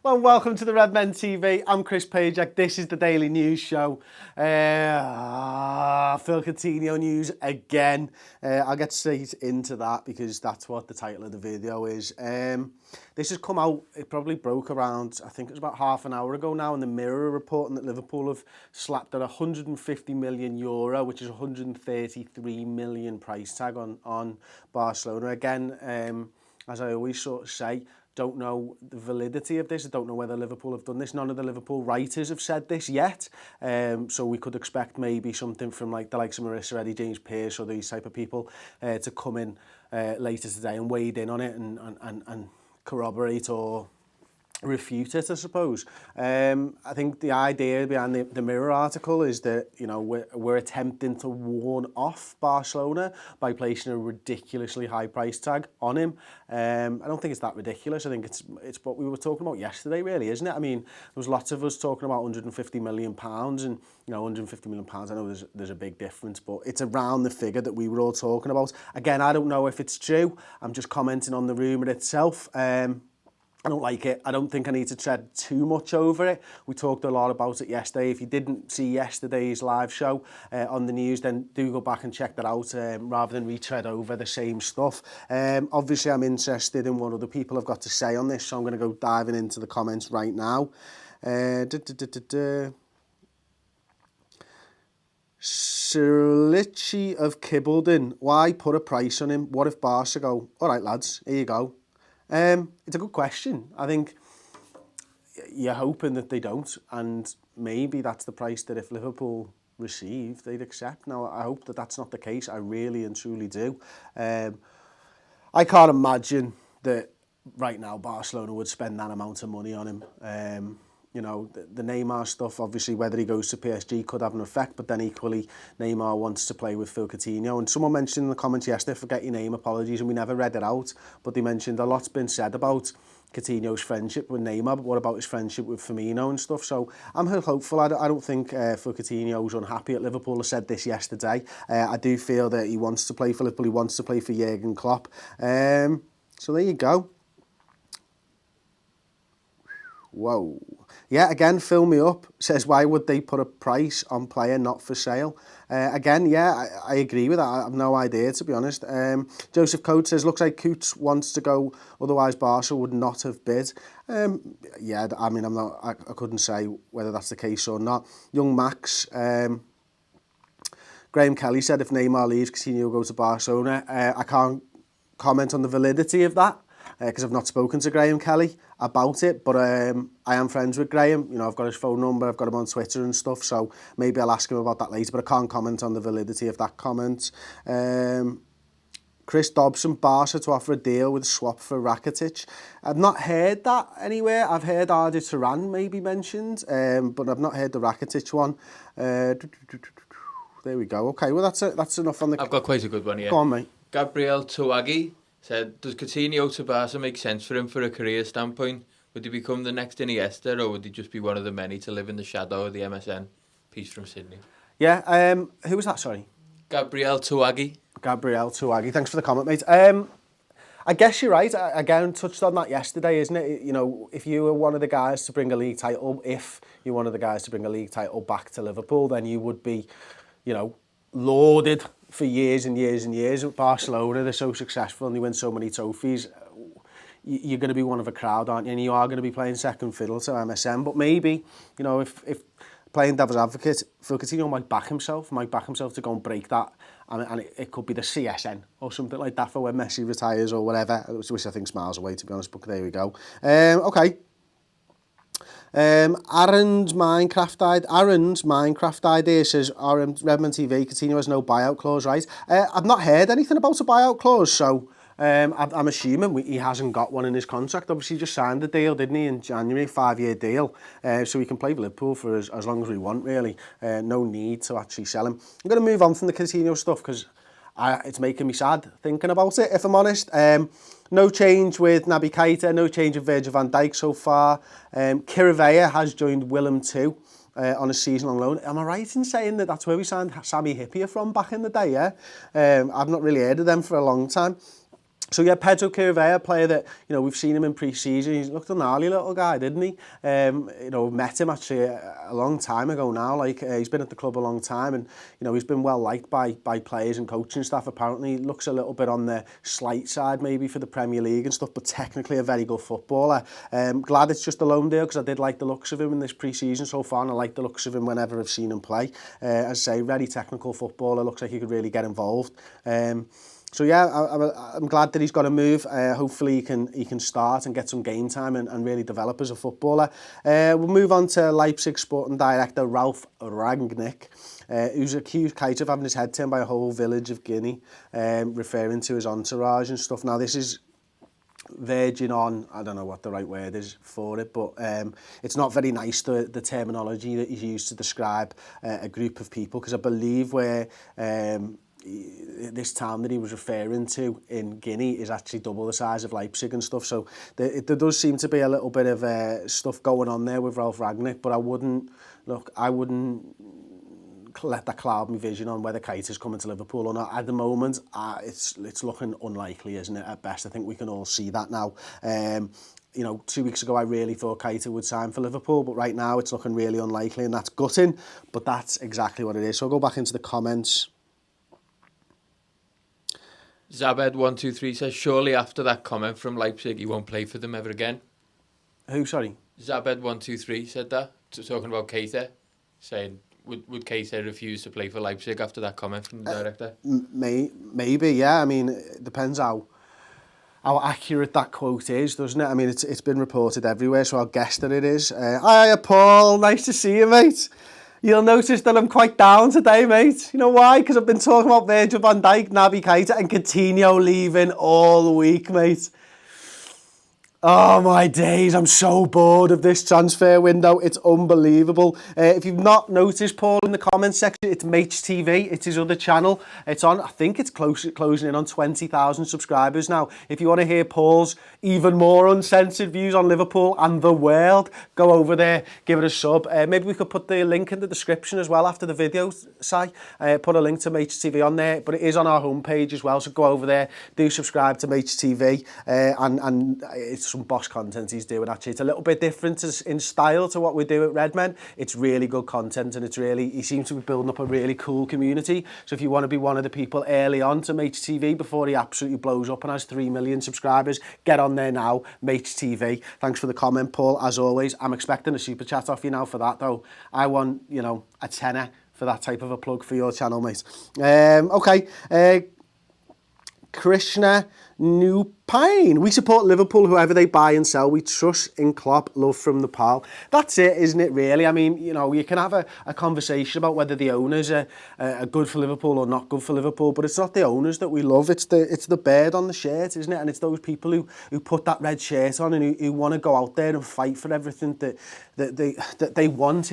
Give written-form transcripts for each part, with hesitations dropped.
Well, welcome to the Red Men TV. I'm Chris Pajak. This is the Daily News Show. Phil Coutinho news again. I'll get straight into that because that's what the title of the video is. This has come out, it probably broke around, I think it was about half an hour ago now, in the Mirror reporting that Liverpool have slapped at €150 million, which is 133 million price tag on Barcelona. Again, as I always sort of say, don't know the validity of this. I don't know whether Liverpool have done this. None of the Liverpool writers have said this yet. So we could expect maybe something from like the likes of Marissa Eddy, James Pearce or these type of people to come in later today and wade in on it and corroborate or refute it, I suppose. I think the idea behind the Mirror article is that, you know, we're attempting to warn off Barcelona by placing a ridiculously high price tag on him. I don't think it's that ridiculous. I think it's what we were talking about yesterday, really, isn't it? I mean, there was lots of us talking about £150 million, and, you know, £150 million, I know there's a big difference, but it's around the figure that we were all talking about. Again, I don't know if it's true. I'm just commenting on the rumour itself. I don't like it. I don't think I need to tread too much over it. We talked a lot about it yesterday. If you didn't see yesterday's live show on the news, then do go back and check that out rather than retread over the same stuff. Obviously, I'm interested in what other people have got to say on this, so I'm going to go diving into the comments right now. Sirlichi of Kibbledon. Why put a price on him? What if Barca go, all right, lads, here you go. It's a good question. I think you're hoping that they don't, and maybe that's the price that if Liverpool receive, they'd accept. Now, I hope that that's not the case. I really and truly do. I can't imagine that right now Barcelona would spend that amount of money on him. You know, the Neymar stuff, obviously, whether he goes to PSG could have an effect, but then equally, Neymar wants to play with Phil Coutinho. And someone mentioned in the comments yesterday, forget your name, apologies, and we never read it out, but they mentioned a lot's been said about Coutinho's friendship with Neymar, but what about his friendship with Firmino and stuff? So I'm hopeful. I don't think Phil Coutinho's unhappy at Liverpool. I said this yesterday. I do feel that he wants to play for Liverpool, he wants to play for Jurgen Klopp. So there you go. Whoa. Yeah, again, fill me up. Says, why would they put a price on player not for sale? Again, yeah, I agree with that. I have no idea, to be honest. Joseph Coates says, looks like Coots wants to go, otherwise Barca would not have bid. Yeah, I mean, I couldn't say whether that's the case or not. Young Max, Graham Kelly said, if Neymar leaves, Coutinho will go to Barcelona. I can't comment on the validity of that, because I've not spoken to Graham Kelly about it, but I am friends with Graham. You know, I've got his phone number, I've got him on Twitter and stuff, so maybe I'll ask him about that later, but I can't comment on the validity of that comment. Chris Dobson, Barca to offer a deal with a swap for Rakitic. I've not heard that anywhere. I've heard Arda Turan maybe mentioned, but I've not heard the Rakitic one. There we go. Okay, well, that's enough on the... I've got quite a good one here. Go on, mate. Gabriel Touagi said, does Coutinho to Barca make sense for him for a career standpoint? Would he become the next Iniesta, or would he just be one of the many to live in the shadow of the MSN? Peace from Sydney. Yeah, who was that, sorry? Gabriel Touagi. Gabriel Touagi. Thanks for the comment, mate. I guess you're right. I again touched on that yesterday, isn't it? You know, if you were one of the guys to bring a league title, back to Liverpool, then you would be, you know, lauded for years and years and years at Barcelona. They're so successful and they win so many trophies. You're going to be one of a crowd, aren't you? And you are going to be playing second fiddle to MSN. But maybe, you know, if playing devil's advocate, Phil Coutinho might back himself to go and break that. And it could be the CSN or something like that for when Messi retires or whatever, which I think's miles away, to be honest, but there we go. Okay. Aaron's Minecraft idea says, Redmond TV, Coutinho has no buyout clause, right? I've not heard anything about a buyout clause, so I'm assuming he hasn't got one in his contract. Obviously, he just signed the deal, didn't he, in January, 5-year deal. So he can play for Liverpool for as long as we want, really. No need to actually sell him. I'm going to move on from the Coutinho stuff because it's making me sad thinking about it, if I'm honest. No change with Naby Keita, no change with Virgil van Dijk so far. Chirivella has joined Willem too on a season-long loan. Am I right in saying that that's where we signed Sami Hyypiä from back in the day, yeah? I've not really heard of them for a long time. So yeah, Pedro Chirivella, a player that, you know, we've seen him in pre-season. He's looked a gnarly little guy, didn't he? You know, met him actually a long time ago now. Like, he's been at the club a long time, and, you know, he's been well liked by players and coaching staff. Apparently, he looks a little bit on the slight side maybe for the Premier League and stuff, but technically a very good footballer. Glad it's just a loan deal, because I did like the looks of him in this pre-season so far, and I like the looks of him whenever I've seen him play. As I say, very technical footballer. Looks like he could really get involved. So yeah, I'm glad that he's got a move. Hopefully he can start and get some game time and really develop as a footballer. We'll move on to Leipzig sporting director Ralf Rangnick, who's accused Keita of having his head turned by a whole village of Guinea, referring to his entourage and stuff. Now this is verging on, I don't know what the right word is for it, but it's not very nice, the terminology that he's used to describe a group of people, because I believe where this town that he was referring to in Guinea is actually double the size of Leipzig and stuff, so there does seem to be a little bit of stuff going on there with Ralf Rangnick, but I wouldn't let that cloud my vision on whether Keita's coming to Liverpool or not. At the moment, it's looking unlikely, isn't it, at best? I think we can all see that now. You know, 2 weeks ago I really thought Keita would sign for Liverpool, but right now it's looking really unlikely, and that's gutting, but that's exactly what it is. So I'll go back into the comments. Zabed123 says, surely after that comment from Leipzig, he won't play for them ever again. Who, sorry? Zabed123 said that, talking about Keita, saying, would Keita refuse to play for Leipzig after that comment from the director? Maybe, yeah. I mean, it depends how accurate that quote is, doesn't it? I mean, it's been reported everywhere, so I'll guess that it is. Hiya, Paul. Nice to see you, mate. You'll notice that I'm quite down today, mate. You know why? Because I've been talking about Virgil van Dijk, Naby Keita and Coutinho leaving all week, mate. Oh my days, I'm so bored of this transfer window. It's unbelievable. If you've not noticed, Paul, in the comments section, it's Mates TV. It's his other channel. It's on, I think it's closing in on 20,000 subscribers now. If you want to hear Paul's even more uncensored views on Liverpool and the world, go over there, give it a sub. Maybe we could put the link in the description as well after the video, Si. Put a link to Mates TV on there, but it is on our homepage as well, so go over there, do subscribe to Mates TV, and it's some boss content he's doing. Actually, it's a little bit different in style to what we do at Redmen. It's really good content, and he seems to be building up a really cool community. So if you want to be one of the people early on to Mates TV before he absolutely blows up and has 3 million subscribers, get on there now, Mates TV. Thanks for the comment, Paul, as always. I'm expecting a super chat off you now for that, though. I want, you know, a tenner for that type of a plug for your channel, mate. Okay. Krishna Nupine. We support Liverpool, whoever they buy and sell. We trust in Klopp, love from Nepal. That's it, isn't it, really? I mean, you know, you can have a conversation about whether the owners are good for Liverpool or not good for Liverpool, but it's not the owners that we love. It's the bird on the shirt, isn't it? And it's those people who put that red shirt on and who want to go out there and fight for everything that they want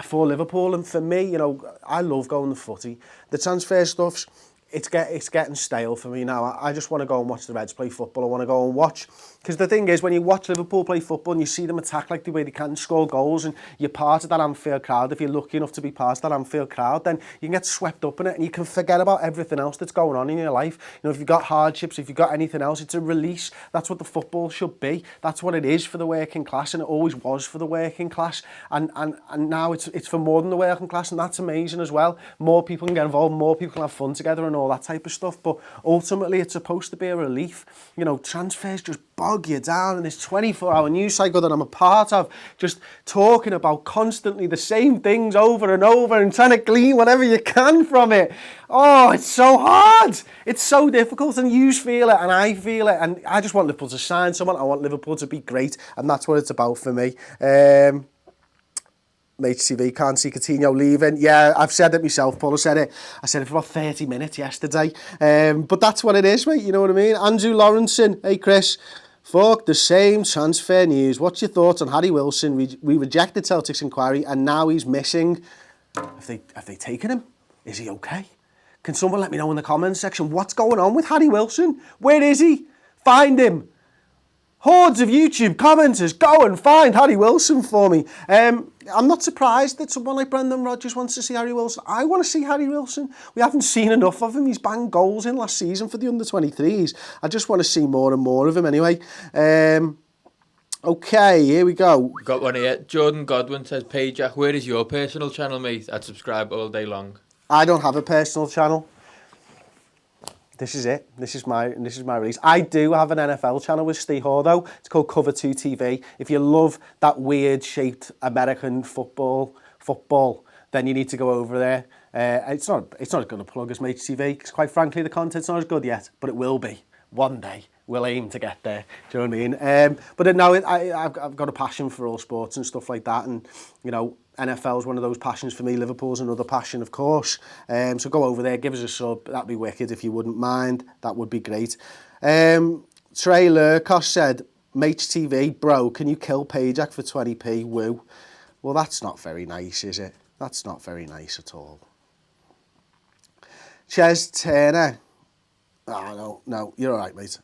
for Liverpool. And for me, you know, I love going to footy. The transfer stuff's it's getting stale for me now. I just want to go and watch the Reds play football. I want to go and watch, because the thing is, when you watch Liverpool play football and you see them attack like the way they can, score goals, and you're part of that Anfield crowd, if you're lucky enough to be part of that Anfield crowd, then you can get swept up in it and you can forget about everything else that's going on in your life. You know, if you've got hardships, if you've got anything else, it's a release. That's what the football should be. That's what it is for the working class, and it always was for the working class. And now it's for more than the working class, and that's amazing as well. More people can get involved, more people can have fun together and all that type of stuff, but ultimately it's supposed to be a relief. You know, transfers just bog you down in this 24-hour news cycle that I'm a part of, just talking about constantly the same things over and over and trying to glean whatever you can from it. Oh, it's so hard. It's so difficult, and you feel it and I feel it, and I just want Liverpool to sign someone. I want Liverpool to be great, and that's what it's about for me. Mates TV, can't see Coutinho leaving. Yeah, I've said it myself, Paul. I said it for about 30 minutes yesterday. But that's what it is, mate. You know what I mean? Andrew Lawrenson. Hey, Chris. Fuck the same transfer news. What's your thoughts on Harry Wilson? We rejected Celtic's inquiry, and now he's missing. Have they taken him? Is he okay? Can someone let me know in the comments section what's going on with Harry Wilson? Where is he? Find him. Hordes of YouTube commenters, go and find Harry Wilson for me. I'm not surprised that someone like Brendan Rodgers wants to see Harry Wilson. I want to see Harry Wilson. We haven't seen enough of him. He's banged goals in last season for the under-23s. I just want to see more and more of him anyway. Okay, here we go. Got one here. Jordan Godwin says, "Hey Jack, where is your personal channel, mate? I'd subscribe all day long." I don't have a personal channel. This is it. This is my release. I do have an NFL channel with Steve Hall though. It's called Cover 2 TV. If you love that weird shaped American football, then you need to go over there. It's not going to plug as Mate TV because quite frankly the content's not as good yet, but it will be one day. We'll aim to get there. Do you know what I mean? But no, I've got a passion for all sports and stuff like that, and you know, NFL's one of those passions for me. Liverpool's another passion, of course. So go over there, give us a sub. That'd be wicked if you wouldn't mind. That would be great. Trey Lurkos said, "Mates TV, bro, can you kill Pajak for 20p? Woo." Well, that's not very nice, is it? That's not very nice at all. Ches Turner. Oh, no, you're all right, mate.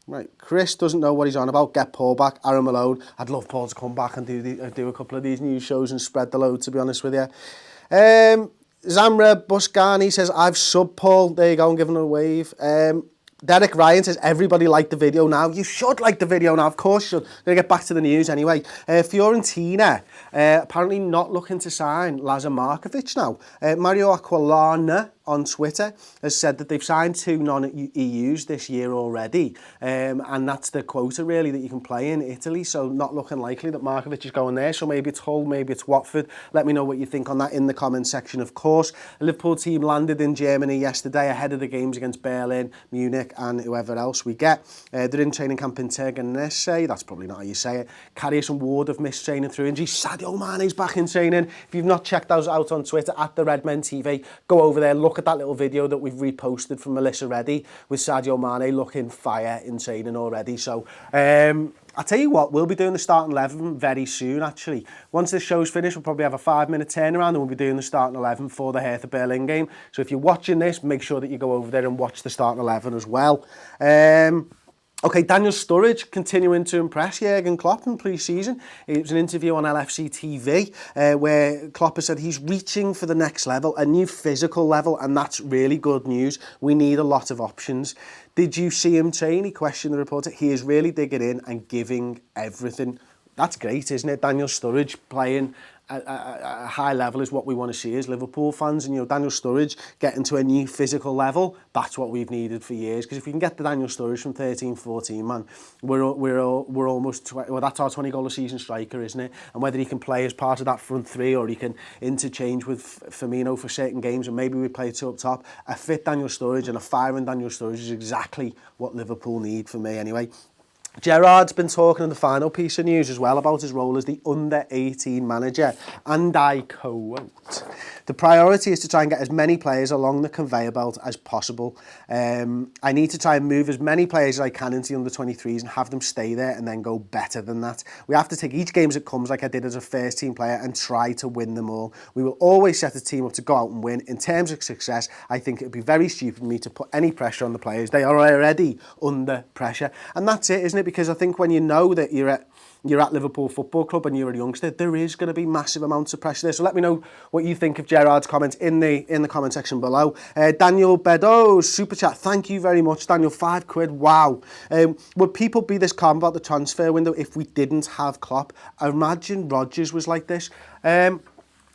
Right, Chris doesn't know what he's on about. Get Paul back, Aaron Malone. I'd love Paul to come back and do a couple of these news shows and spread the load, to be honest with you. Zamra Buscani says, "I've sub Paul." There you go, and giving him a wave. Derek Ryan says, "Everybody like the video now." You should like the video now, of course you should. Going to get back to the news anyway. Fiorentina, apparently not looking to sign Lazar Markovic now. Mario Aquilana on Twitter has said that they've signed 2 non-EUs this year already. And that's the quota really that you can play in Italy. So not looking likely that Markovic is going there. So maybe it's Hull, maybe it's Watford. Let me know what you think on that in the comment section, of course. The Liverpool team landed in Germany yesterday ahead of the games against Berlin, Munich and whoever else we get. They're in training camp in Tegernsee. That's probably not how you say it. Karius and Ward have missed training through injury. Sadio Mane's back in training. If you've not checked those out on Twitter, at the Redmen TV, go over there, look at that little video that we've reposted from Melissa Reddy with Sadio Mane looking fire in training already. So I'll tell you what, we'll be doing the starting 11 very soon actually. Once this show's finished, we'll probably have a 5-minute turnaround and we'll be doing the starting 11 for the Hertha Berlin game. So if you're watching this, make sure that you go over there and watch the starting 11 as well. Okay, Daniel Sturridge continuing to impress Jurgen Klopp in pre-season. It was an interview on LFC TV where Klopp has said he's reaching for the next level, a new physical level, and that's really good news. We need a lot of options. Did you see him train? He questioned the reporter. He is really digging in and giving everything. That's great, isn't it? Daniel Sturridge playing a high level is what we want to see as Liverpool fans, and you know, Daniel Sturridge getting to a new physical level, that's what we've needed for years. Because if we can get the Daniel Sturridge from 13-14, man, we're almost well, that's our 20 goal a season striker, isn't it? And whether he can play as part of that front three or he can interchange with Firmino for certain games, and maybe we play 2 up top, a fit Daniel Sturridge and a firing Daniel Sturridge is exactly what Liverpool need for me anyway. Gerrard's been talking in the final piece of news as well about his role as the under-18 manager, and I quote, "The priority is to try and get as many players along the conveyor belt as possible. I need to try and move as many players as I can into the under-23s and have them stay there and then go better than that. We have to take each game as it comes like I did as a first-team player and try to win them all. We will always set the team up to go out and win. In terms of success, I think it would be very stupid of me to put any pressure on the players. They are already under pressure." And that's it, isn't it? Because I think when you know that you're at Liverpool Football Club and you're a youngster, there is going to be massive amounts of pressure there. So let me know what you think of Gerrard's comments in the comment section below. Daniel Beddoes, Super Chat, thank you very much, Daniel. £5, wow. Would people be this calm about the transfer window if we didn't have Klopp? I imagine Rodgers was like this.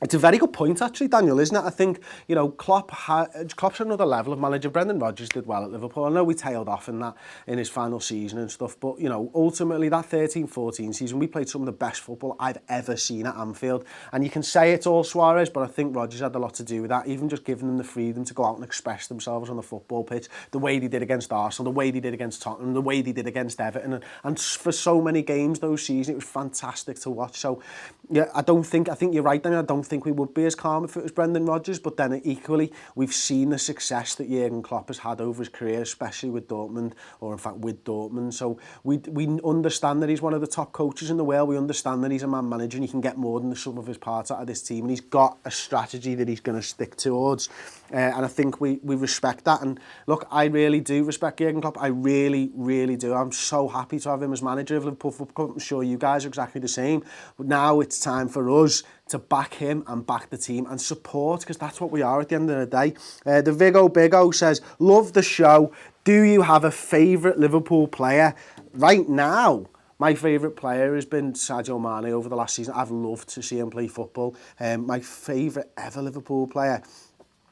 It's a very good point, actually, Daniel, isn't it? I think, you know, Klopp's at another level of manager. Brendan Rodgers did well at Liverpool. I know we tailed off in his final season and stuff, but, you know, ultimately that 13-14 season, we played some of the best football I've ever seen at Anfield. And you can say it's all Suarez, but I think Rodgers had a lot to do with that, even just giving them the freedom to go out and express themselves on the football pitch, the way they did against Arsenal, the way they did against Tottenham, the way they did against Everton. And for so many games those seasons, it was fantastic to watch. So, yeah, I think you're right, Daniel. I don't think think we would be as calm if it was Brendan Rodgers, but then equally, we've seen the success that Jurgen Klopp has had over his career, especially with Dortmund, or in fact with Dortmund. So we understand that he's one of the top coaches in the world. We understand that he's a man manager and he can get more than the sum of his parts out of this team. And he's got a strategy that he's going to stick towards. And I think we respect that. And look, I really do respect Jurgen Klopp. I really, really do. I'm so happy to have him as manager of Liverpool Football Club. I'm sure you guys are exactly the same. But now it's time for us to back him and back the team and support, because that's what we are at the end of the day. The Vigo Bigo says, love the show. Do you have a favourite Liverpool player? Right now, my favourite player has been Sadio Mane over the last season. I've loved to see him play football. My favourite ever Liverpool player,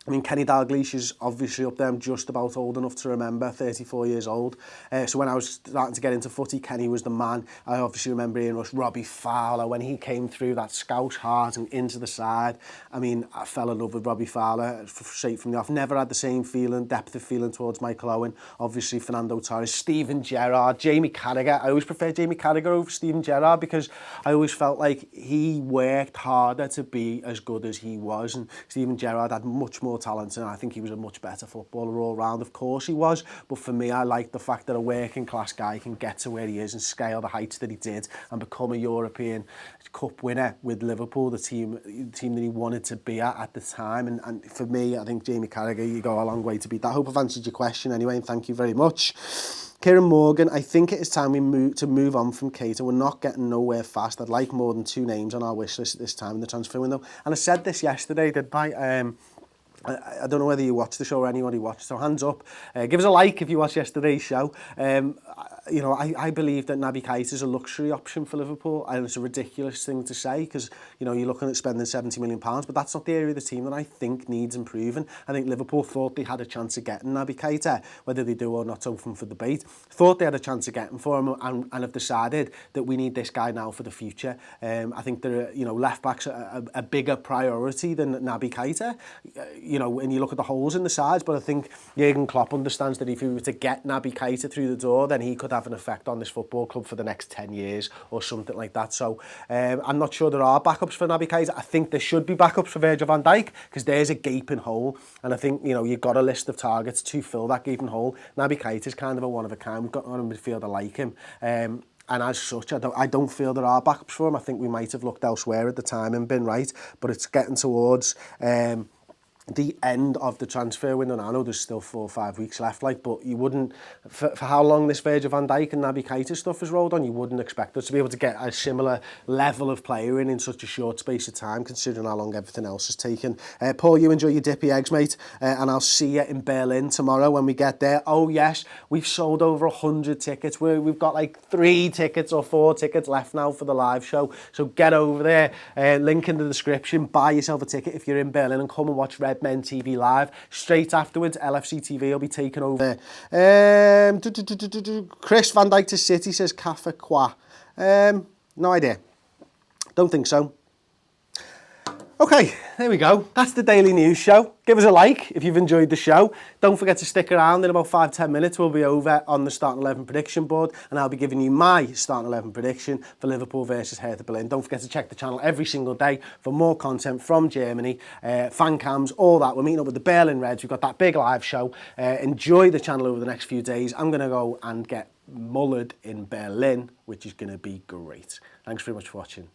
I mean, Kenny Dalglish is obviously up there. I'm just about old enough to remember, 34 years old. So when I was starting to get into footy, Kenny was the man. I obviously remember hearing Robbie Fowler when he came through, that Scouse heart and into the side. I mean, I fell in love with Robbie Fowler straight from the off. Never had the same feeling, depth of feeling towards Michael Owen. Obviously, Fernando Torres, Steven Gerrard, Jamie Carragher. I always preferred Jamie Carragher over Steven Gerrard because I always felt like he worked harder to be as good as he was. And Steven Gerrard had much more talent, and I think he was a much better footballer all round. Of course he was, but for me, I like the fact that a working class guy can get to where he is and scale the heights that he did and become a European Cup winner with Liverpool, the team that he wanted to be at the time. And for me, I think Jamie Carragher, you go a long way to beat that. I hope I've answered your question anyway, and thank you very much. Kieran Morgan, I think it is time we move on from Keita. We're not getting nowhere fast. I'd like more than 2 names on our wish list at this time in the transfer window. And I said this yesterday, that I don't know whether you watched the show or anybody watched, so hands up. Give us a like if you watched yesterday's show. You know, I believe that Naby Keita is a luxury option for Liverpool, and it's a ridiculous thing to say because, you know, you're looking at spending £70 million, but that's not the area of the team that I think needs improving. I think Liverpool thought they had a chance of getting Naby Keita, whether they do or not, open for debate. Thought they had a chance of getting for him, and have decided that we need this guy now for the future. I think there are, you know, left backs are a bigger priority than Naby Keita. You know, and you look at the holes in the sides, but I think Jurgen Klopp understands that if he were to get Naby Keita through the door, then he could have an effect on this football club for the next 10 years or something like that. So I'm not sure there are backups for Naby Keita. I think there should be backups for Virgil van Dijk because there's a gaping hole, and I think, you know, you've got a list of targets to fill that gaping hole. Naby Keita is kind of a one of a kind. We've got on a midfielder like him. And as such, I don't feel there are backups for him. I think we might have looked elsewhere at the time and been right, but it's getting towards the end of the transfer window. I know there's still 4 or 5 weeks left, but you wouldn't, for how long this Virgil van Dijk and Naby Keita stuff has rolled on, you wouldn't expect us to be able to get a similar level of player in such a short space of time, considering how long everything else has taken. Paul, you enjoy your dippy eggs, mate, and I'll see you in Berlin tomorrow when we get there. Oh yes, we've sold over 100 tickets. We've got like 3 tickets or 4 tickets left now for the live show, so get over there, link in the description, buy yourself a ticket if you're in Berlin, and come and watch Red Men TV live. Straight afterwards, LFC TV will be taking over. Chris Van Dijk to City says Cafe Qua. No idea. Don't think so. Okay, there we go. That's the Daily News Show. Give us a like if you've enjoyed the show. Don't forget to stick around. In about 5-10 minutes, we'll be over on the Starting 11 prediction board, and I'll be giving you my Starting 11 prediction for Liverpool versus Hertha Berlin. Don't forget to check the channel every single day for more content from Germany, fan cams, all that. We're meeting up with the Berlin Reds. We've got that big live show. Enjoy the channel over the next few days. I'm going to go and get mullered in Berlin, which is going to be great. Thanks very much for watching.